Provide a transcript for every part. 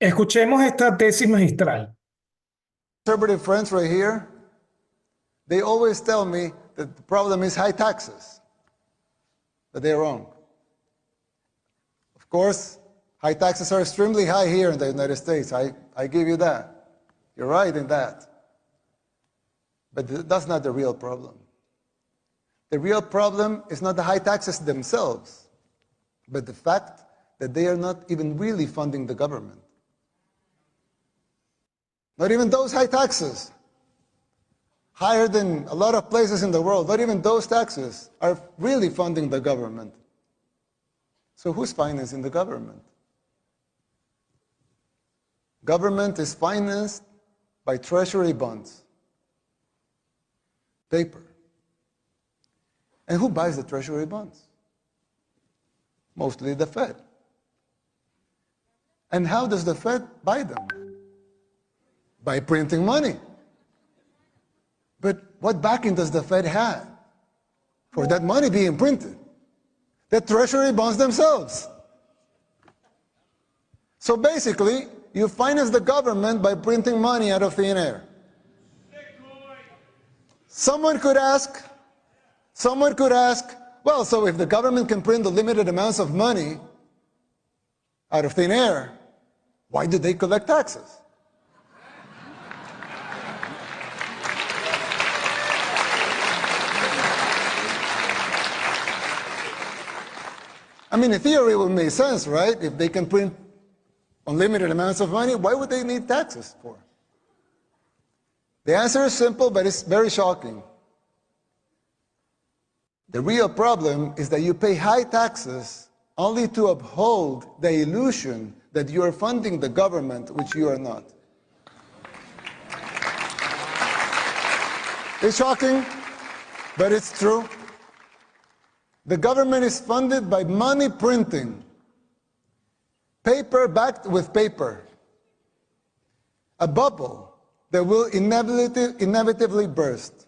Escuchemos esta tesis magistral. Conservative friends right here, they always tell me that the problem is high taxes, but they're wrong. Of course, high taxes are extremely high here in the United States. I give you that. You're right in that. But that's not the real problem. The real problem is not the high taxes themselves, but the fact that they are not even really funding the government. Not even those high taxes, higher than a lot of places in the world, not even those taxes are really funding the government. So who's financing the government? Government is financed by treasury bonds, paper. And who buys the treasury bonds? Mostly the Fed. And how does the Fed buy them? By printing money. But what backing does the Fed have for that money being printed? The treasury bonds themselves. So basically, you finance the government by printing money out of thin air. Someone could ask, well, so if the government can print the limited amounts of money out of thin air, why do they collect taxes? I mean, in theory, it would make sense, right? If they can print unlimited amounts of money, why would they need taxes for? The answer is simple, but it's very shocking. The real problem is that you pay high taxes only to uphold the illusion that you are funding the government, which you are not. It's shocking, but it's true. The government is funded by money printing, paper backed with paper, a bubble that will inevitably burst.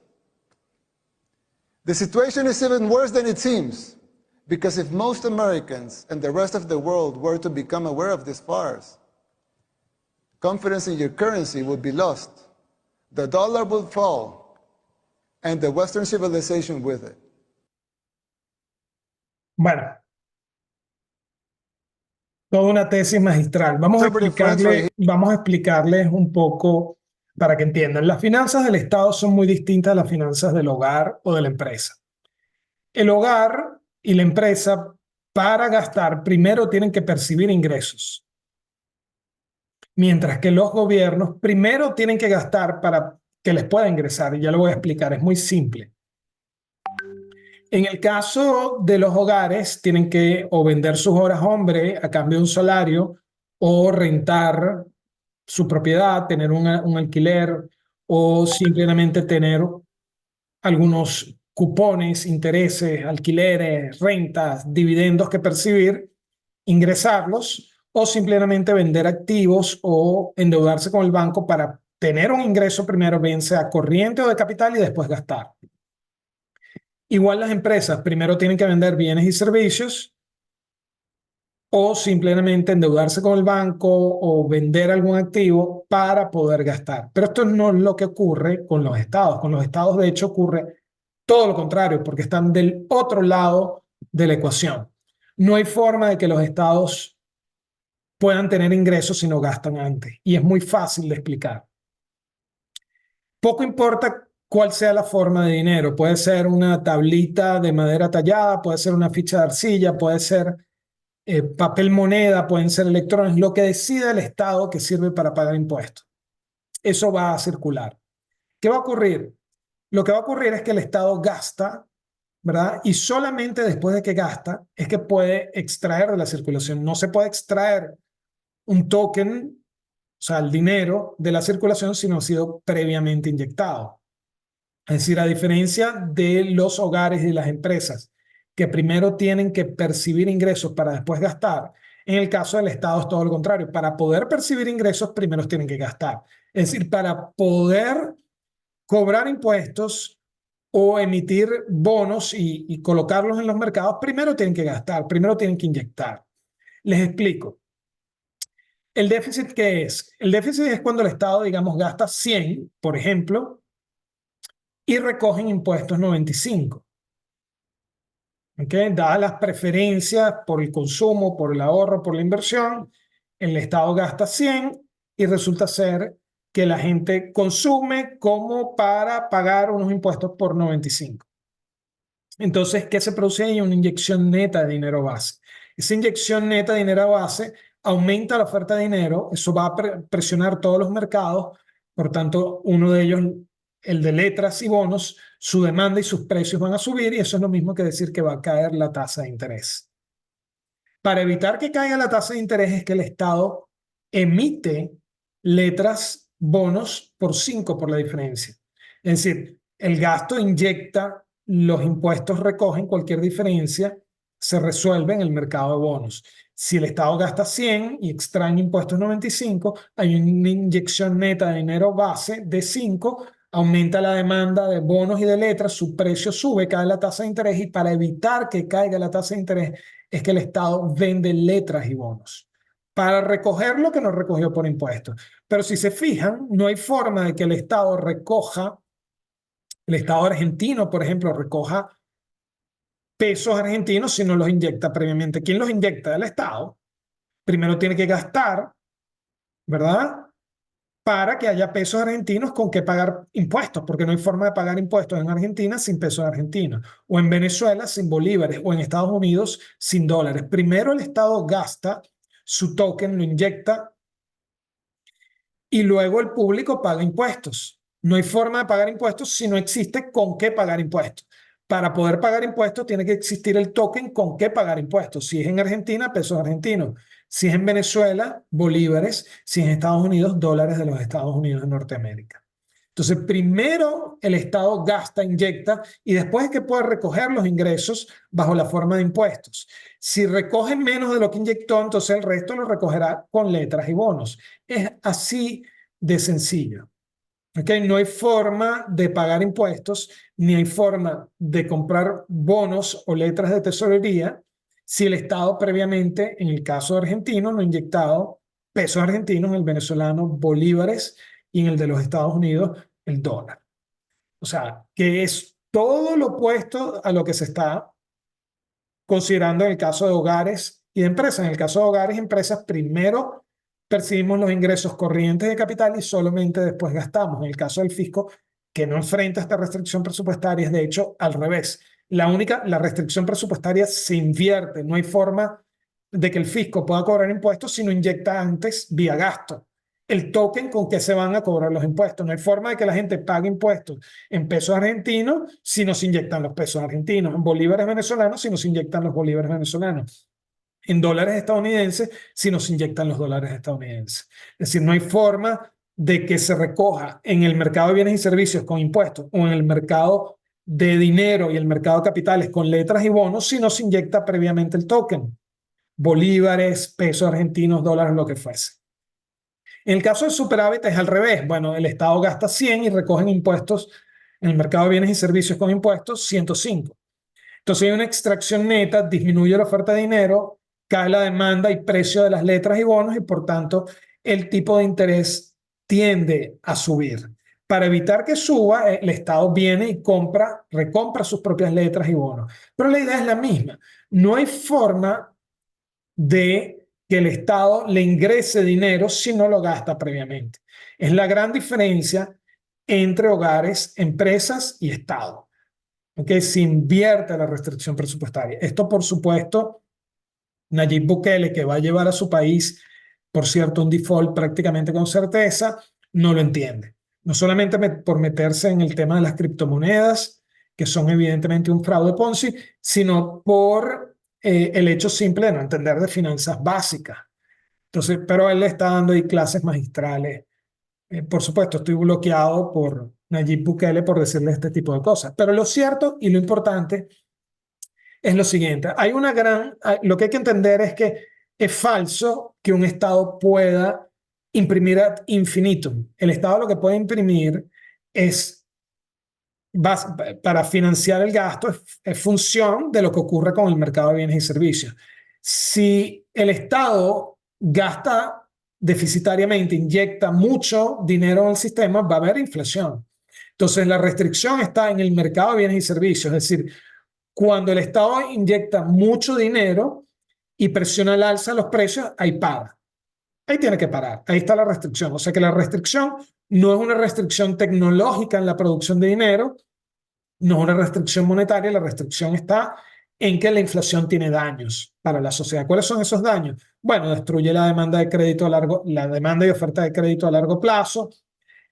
The situation is even worse than it seems, because if most Americans and the rest of the world were to become aware of this farce, confidence in your currency would be lost, the dollar would fall, and the Western civilization with it. Bueno, toda una tesis magistral. Vamos a explicarles un poco para que entiendan. Las finanzas del Estado son muy distintas a las finanzas del hogar o de la empresa. El hogar y la empresa, para gastar, primero tienen que percibir ingresos. Mientras que los gobiernos primero tienen que gastar para que les pueda ingresar. Y ya lo voy a explicar, es muy simple. En el caso de los hogares, tienen que o vender sus horas hombre a cambio de un salario o rentar su propiedad, tener un alquiler o simplemente tener algunos cupones, intereses, alquileres, rentas, dividendos que percibir, ingresarlos o simplemente vender activos o endeudarse con el banco para tener un ingreso primero, bien sea corriente o de capital y después gastar. Igual las empresas primero tienen que vender bienes y servicios o simplemente endeudarse con el banco o vender algún activo para poder gastar. Pero esto no es lo que ocurre con los estados. Con los estados, de hecho, ocurre todo lo contrario, porque están del otro lado de la ecuación. No hay forma de que los estados puedan tener ingresos si no gastan antes. Y es muy fácil de explicar. Poco importa cuál sea la forma de dinero. Puede ser una tablita de madera tallada, puede ser una ficha de arcilla, puede ser papel moneda, pueden ser electrones, lo que decida el Estado que sirve para pagar impuestos. Eso va a circular. ¿Qué va a ocurrir? Lo que va a ocurrir es que el Estado gasta, ¿verdad? Y solamente después de que gasta es que puede extraer de la circulación. No se puede extraer un token, o sea, el dinero de la circulación, si no ha sido previamente inyectado. Es decir, a diferencia de los hogares y las empresas, que primero tienen que percibir ingresos para después gastar, en el caso del Estado es todo lo contrario. Para poder percibir ingresos, primero tienen que gastar. Es decir, para poder cobrar impuestos o emitir bonos y colocarlos en los mercados, primero tienen que gastar, primero tienen que inyectar. Les explico. ¿El déficit qué es? El déficit es cuando el Estado, digamos, gasta 100, por ejemplo, y recogen impuestos 95. ¿Okay? Dadas las preferencias por el consumo, por el ahorro, por la inversión, el Estado gasta 100 y resulta ser que la gente consume como para pagar unos impuestos por 95. Entonces, ¿qué se produce ahí? Una inyección neta de dinero base. Esa inyección neta de dinero base aumenta la oferta de dinero, eso va a presionar todos los mercados, por tanto, uno de ellos, el de letras y bonos, su demanda y sus precios van a subir y eso es lo mismo que decir que va a caer la tasa de interés. Para evitar que caiga la tasa de interés es que el Estado emite letras, bonos por 5 por la diferencia. Es decir, el gasto inyecta, los impuestos recogen cualquier diferencia, se resuelve en el mercado de bonos. Si el Estado gasta 100 y extrae impuestos 95, hay una inyección neta de dinero base de 5, aumenta la demanda de bonos y de letras, su precio sube, cae la tasa de interés y para evitar que caiga la tasa de interés es que el Estado vende letras y bonos para recoger lo que no recogió por impuestos. Pero si se fijan, no hay forma de que el Estado recoja, el Estado argentino, por ejemplo, recoja pesos argentinos si no los inyecta previamente. ¿Quién los inyecta? El Estado. Primero tiene que gastar, ¿verdad? Para que haya pesos argentinos con que pagar impuestos, porque no hay forma de pagar impuestos en Argentina sin pesos argentinos, o en Venezuela sin bolívares, o en Estados Unidos sin dólares. Primero el Estado gasta su token, lo inyecta, y luego el público paga impuestos. No hay forma de pagar impuestos si no existe con qué pagar impuestos. Para poder pagar impuestos tiene que existir el token con qué pagar impuestos. Si es en Argentina, pesos argentinos. Si es en Venezuela, bolívares. Si es en Estados Unidos, dólares de los Estados Unidos de Norteamérica. Entonces, primero el Estado gasta, inyecta y después es que puede recoger los ingresos bajo la forma de impuestos. Si recoge menos de lo que inyectó, entonces el resto lo recogerá con letras y bonos. Es así de sencillo. ¿Okay? No hay forma de pagar impuestos, ni hay forma de comprar bonos o letras de tesorería si el Estado previamente, en el caso argentino, no ha inyectado pesos argentinos, en el venezolano bolívares y en el de los Estados Unidos el dólar. O sea, que es todo lo opuesto a lo que se está considerando en el caso de hogares y de empresas. En el caso de hogares y empresas, primero percibimos los ingresos corrientes de capital y solamente después gastamos. En el caso del fisco, que no enfrenta esta restricción presupuestaria, es de hecho al revés. La restricción presupuestaria se invierte. No hay forma de que el fisco pueda cobrar impuestos si no inyecta antes vía gasto el token con que se van a cobrar los impuestos. No hay forma de que la gente pague impuestos en pesos argentinos si no se inyectan los pesos argentinos, en bolívares venezolanos si no se inyectan los bolívares venezolanos, en dólares estadounidenses si no se inyectan los dólares estadounidenses. Es decir, no hay forma de que se recoja en el mercado de bienes y servicios con impuestos o en el mercado de dinero y el mercado de capitales con letras y bonos si no se inyecta previamente el token, bolívares, pesos argentinos, dólares, lo que fuese. En el caso del superávit es al revés. Bueno, el Estado gasta 100 y recogen impuestos en el mercado de bienes y servicios con impuestos 105. Entonces hay una extracción neta, disminuye la oferta de dinero, cae la demanda y precio de las letras y bonos y por tanto el tipo de interés tiende a subir. Para evitar que suba, el Estado viene y recompra sus propias letras y bonos. Pero la idea es la misma. No hay forma de que el Estado le ingrese dinero si no lo gasta previamente. Es la gran diferencia entre hogares, empresas y Estado. ¿Okay? Se invierte la restricción presupuestaria. Esto, por supuesto, Nayib Bukele, que va a llevar a su país, por cierto, un default prácticamente con certeza, no lo entiende. No solamente por meterse en el tema de las criptomonedas, que son evidentemente un fraude Ponzi, sino por el hecho simple de no entender de finanzas básicas. Entonces, pero él le está dando ahí clases magistrales. Por supuesto, estoy bloqueado por Nayib Bukele por decirle este tipo de cosas. Pero lo cierto y lo importante es lo siguiente. Lo que hay que entender es que es falso que un Estado pueda imprimir ad infinitum. El Estado lo que puede imprimir es para financiar el gasto, es función de lo que ocurre con el mercado de bienes y servicios. Si el Estado gasta deficitariamente inyecta mucho dinero en el sistema, va a haber inflación. Entonces, la restricción está en el mercado de bienes y servicios, es decir, cuando el Estado inyecta mucho dinero y presiona al alza los precios, ahí para. Ahí tiene que parar. Ahí está la restricción. O sea que la restricción no es una restricción tecnológica en la producción de dinero, no es una restricción monetaria, la restricción está en que la inflación tiene daños para la sociedad. ¿Cuáles son esos daños? Bueno, destruye la demanda de crédito a la demanda y oferta de crédito a largo plazo.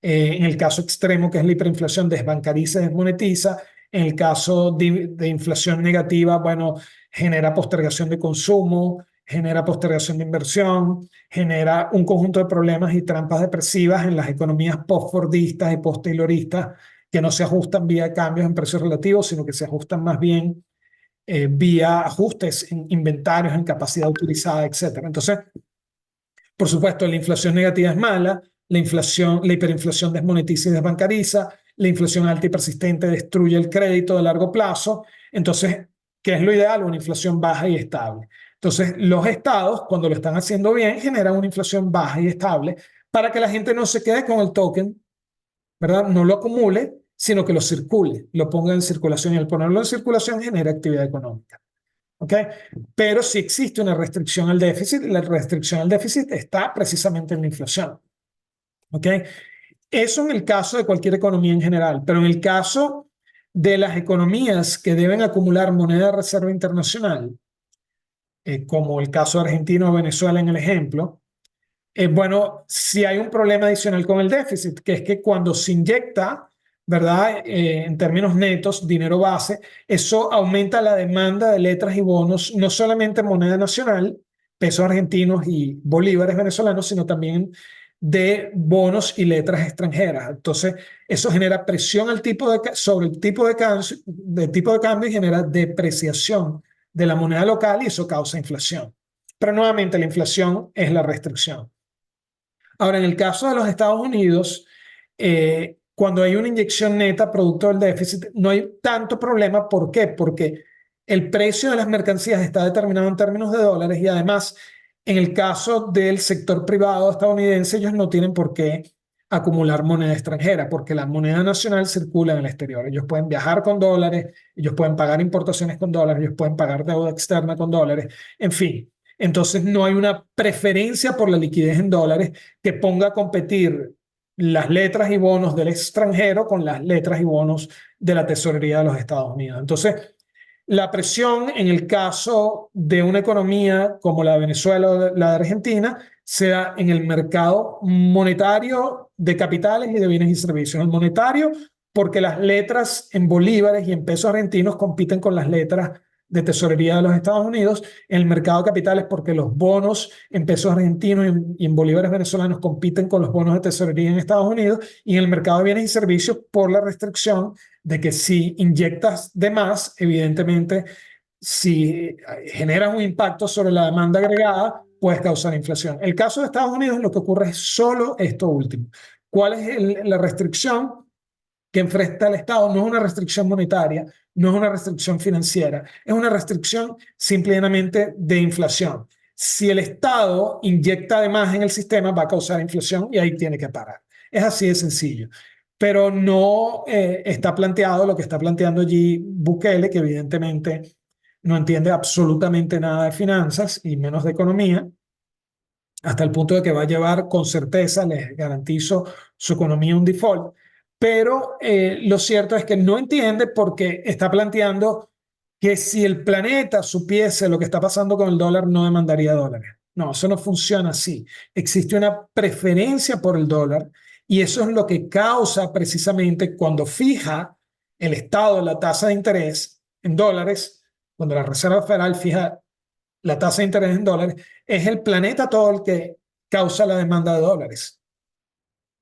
En el caso extremo, que es la hiperinflación, desbancariza y desmonetiza. En el caso de inflación negativa, bueno, genera postergación de consumo, genera postergación de inversión, genera un conjunto de problemas y trampas depresivas en las economías post-fordistas y post-tayloristas que no se ajustan vía cambios en precios relativos, sino que se ajustan más bien vía ajustes en inventarios, en capacidad utilizada, etcétera. Entonces, por supuesto, la inflación negativa es mala, la hiperinflación desmonetiza y desbancariza, la inflación alta y persistente destruye el crédito de largo plazo. Entonces, ¿qué es lo ideal? Una inflación baja y estable. Entonces, los estados, cuando lo están haciendo bien, generan una inflación baja y estable para que la gente no se quede con el token, ¿verdad? No lo acumule, sino que lo circule, lo ponga en circulación y al ponerlo en circulación genera actividad económica. ¿Ok? Pero si existe una restricción al déficit, la restricción al déficit está precisamente en la inflación. ¿Ok? Eso en el caso de cualquier economía en general, pero en el caso de las economías que deben acumular moneda de reserva internacional, como el caso de Argentina o Venezuela en el ejemplo, bueno, si hay un problema adicional con el déficit, que es que cuando se inyecta, ¿verdad? En términos netos, dinero base, eso aumenta la demanda de letras y bonos, no solamente en moneda nacional, pesos argentinos y bolívares venezolanos, sino también de bonos y letras extranjeras. Entonces, eso genera presión sobre el tipo de cambio y genera depreciación de la moneda local y eso causa inflación. Pero nuevamente, la inflación es la restricción. Ahora, en el caso de los Estados Unidos, cuando hay una inyección neta producto del déficit, no hay tanto problema. ¿Por qué? Porque el precio de las mercancías está determinado en términos de dólares y además, en el caso del sector privado estadounidense, ellos no tienen por qué acumular moneda extranjera, porque la moneda nacional circula en el exterior. Ellos pueden viajar con dólares, ellos pueden pagar importaciones con dólares, ellos pueden pagar deuda externa con dólares, en fin. Entonces, no hay una preferencia por la liquidez en dólares que ponga a competir las letras y bonos del extranjero con las letras y bonos de la tesorería de los Estados Unidos. Entonces, la presión en el caso de una economía como la de Venezuela o la de Argentina se da en el mercado monetario de capitales y de bienes y servicios. El monetario, porque las letras en bolívares y en pesos argentinos compiten con las letras de tesorería de los Estados Unidos. En el mercado de capitales, porque los bonos en pesos argentinos y en bolívares venezolanos compiten con los bonos de tesorería en Estados Unidos. Y en el mercado de bienes y servicios, por la restricción de que si inyectas de más, evidentemente, si generas un impacto sobre la demanda agregada, puedes causar inflación. El caso de Estados Unidos, lo que ocurre es solo esto último. ¿Cuál es la restricción que enfrenta el Estado? No es una restricción monetaria, no es una restricción financiera, es una restricción simplemente de inflación. Si el Estado inyecta de más en el sistema, va a causar inflación y ahí tiene que parar. Es así de sencillo. Pero no está planteado lo que está planteando allí Bukele, que evidentemente no entiende absolutamente nada de finanzas y menos de economía, hasta el punto de que va a llevar con certeza, les garantizo, su economía a un default. Pero lo cierto es que no entiende porque está planteando que si el planeta supiese lo que está pasando con el dólar, no demandaría dólares. No, eso no funciona así. Existe una preferencia por el dólar y eso es lo que causa precisamente cuando fija el Estado la tasa de interés en dólares, cuando la Reserva Federal fija la tasa de interés en dólares, es el planeta todo el que causa la demanda de dólares.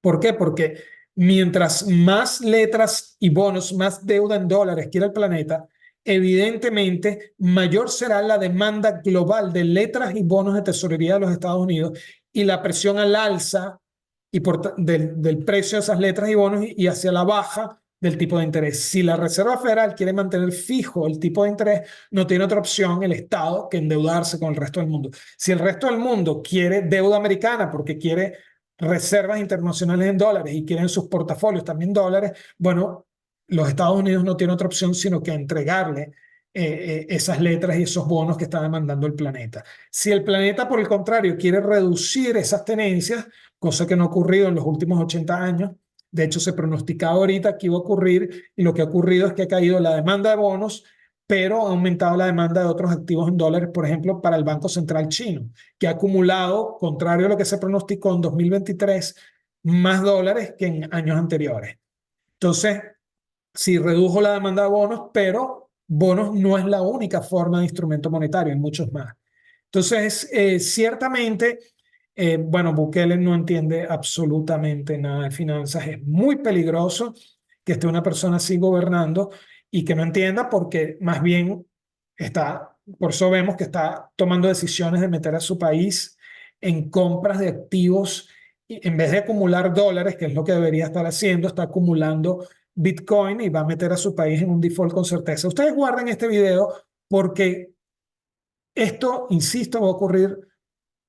¿Por qué? Porque mientras más letras y bonos, más deuda en dólares quiera el planeta, evidentemente mayor será la demanda global de letras y bonos de tesorería de los Estados Unidos y la presión al alza del precio de esas letras y bonos y hacia la baja del tipo de interés. Si la Reserva Federal quiere mantener fijo el tipo de interés, no tiene otra opción el Estado que endeudarse con el resto del mundo. Si el resto del mundo quiere deuda americana porque quiere reservas internacionales en dólares y quieren sus portafolios también dólares, bueno, los Estados Unidos no tienen otra opción sino que entregarle esas letras y esos bonos que está demandando el planeta. Si el planeta, por el contrario, quiere reducir esas tenencias, cosa que no ha ocurrido en los últimos 80 años, de hecho se pronosticaba ahorita que iba a ocurrir y lo que ha ocurrido es que ha caído la demanda de bonos, pero ha aumentado la demanda de otros activos en dólares, por ejemplo, para el Banco Central chino, que ha acumulado, contrario a lo que se pronosticó en 2023, más dólares que en años anteriores. Entonces, sí redujo la demanda de bonos, pero bonos no es la única forma de instrumento monetario, hay muchos más. Entonces, ciertamente, bueno, Bukele no entiende absolutamente nada de finanzas. Es muy peligroso que esté una persona así gobernando y que no entienda porque más bien está, por eso vemos que está tomando decisiones de meter a su país en compras de activos y en vez de acumular dólares, que es lo que debería estar haciendo, está acumulando Bitcoin y va a meter a su país en un default con certeza. Ustedes guarden este video porque esto, insisto, va a ocurrir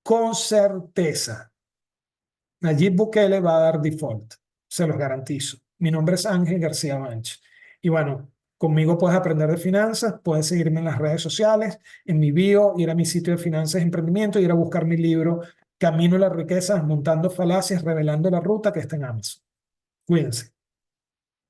con certeza. Nayib Bukele va a dar default, se los garantizo. Mi nombre es Ángel García Banch. Y bueno, conmigo puedes aprender de finanzas, puedes seguirme en las redes sociales, en mi bio, ir a mi sitio de finanzas y emprendimiento, ir a buscar mi libro Camino a la riqueza, desmontando falacias, revelando la ruta que está en Amazon. Cuídense.